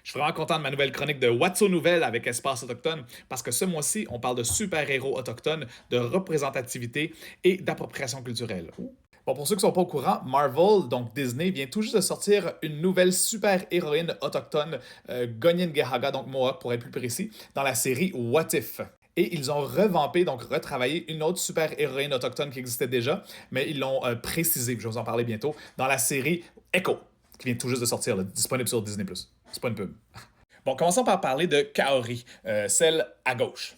Je suis vraiment content de ma nouvelle chronique de What's aux nouvelles avec Espace Autochtone parce que ce mois-ci, on parle de super-héros autochtones, de représentativité et d'appropriation culturelle. Bon, pour ceux qui ne sont pas au courant, Marvel, donc Disney, vient tout juste de sortir une nouvelle super-héroïne autochtone, Gonyin Gehaga, donc Mohawk pour être plus précis, dans la série What If. Et ils ont revampé, donc retravaillé une autre super-héroïne autochtone qui existait déjà, mais ils l'ont précisé, je vais vous en parler bientôt, dans la série Echo, qui vient tout juste de sortir, là, disponible sur Disney+. C'est pas une pub. Bon, commençons par parler de Kaori, celle à gauche.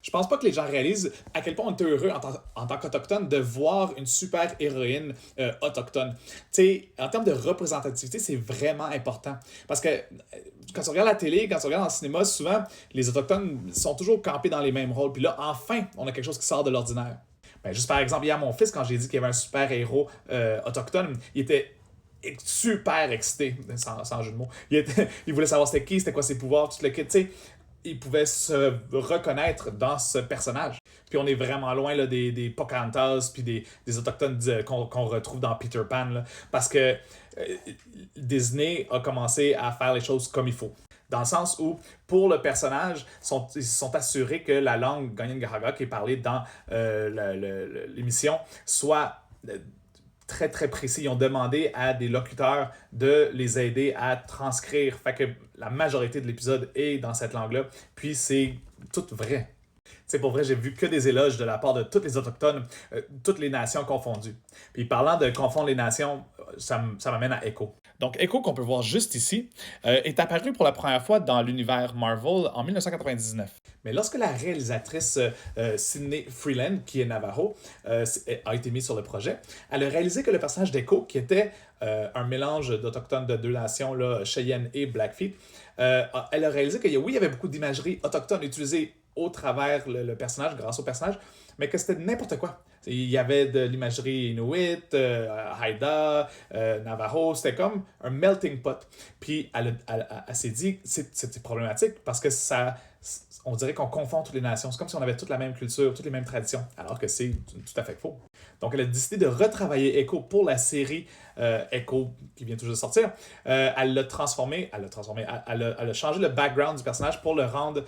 Je pense pas que les gens réalisent à quel point on est heureux en tant qu'Autochtone de voir une super héroïne autochtone. Tu sais, en termes de représentativité, c'est vraiment important. Parce que quand tu regardes la télé, quand tu regardes dans le cinéma, souvent, les Autochtones sont toujours campés dans les mêmes rôles. Puis là, enfin, on a quelque chose qui sort de l'ordinaire. Ben, juste par exemple, hier, mon fils, quand j'ai dit qu'il y avait un super héros autochtone, il était super excité, sans jeu de mots. Il voulait savoir c'était qui, c'était quoi ses pouvoirs, tout le kit. Tu sais, il pouvait se reconnaître dans ce personnage. Puis on est vraiment loin là, des Pocahontas puis des Autochtones qu'on retrouve dans Peter Pan. Là, parce que Disney a commencé à faire les choses comme il faut. Dans le sens où, pour le personnage, ils se sont assurés que la langue Ganyan-Gahaga qui est parlée dans l'émission soit très très précis. Ils ont demandé à des locuteurs de les aider à transcrire. Fait que la majorité de l'épisode est dans cette langue-là. Puis c'est tout vrai. C'est pour vrai, j'ai vu que des éloges de la part de toutes les Autochtones, toutes les nations confondues. Puis parlant de confondre les nations, ça m'amène à Echo. Donc Echo, qu'on peut voir juste ici, est apparu pour la première fois dans l'univers Marvel en 1999. Mais lorsque la réalisatrice Sydney Freeland, qui est Navajo, a été mise sur le projet, elle a réalisé que le personnage d'Echo, qui était un mélange d'Autochtones de deux nations, là, Cheyenne et Blackfeet, elle a réalisé qu'il oui, il y avait beaucoup d'imagerie autochtone utilisée au travers le personnage, grâce au personnage, mais que c'était n'importe quoi. Il y avait de l'imagerie Inuit, Haida, Navajo, c'était comme un melting pot. Puis elle s'est dit, c'est problématique parce que on dirait qu'on confond toutes les nations. C'est comme si on avait toute la même culture, toutes les mêmes traditions, alors que c'est tout à fait faux. Donc elle a décidé de retravailler Echo pour la série Echo qui vient toujours de sortir. Elle l'a transformé, elle a changé le background du personnage pour le rendre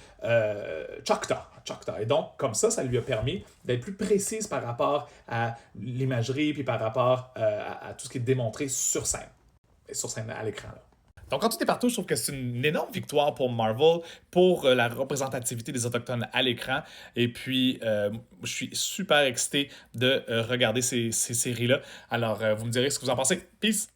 Choctaw. Et donc, comme ça lui a permis d'être plus précise par rapport à l'imagerie, puis par rapport à tout ce qui est démontré sur scène. Et sur scène à l'écran. Là. Donc, en tout et partout, je trouve que c'est une énorme victoire pour Marvel, pour la représentativité des Autochtones à l'écran. Et puis, je suis super excité de regarder ces séries-là. Alors, vous me direz ce que vous en pensez. Peace!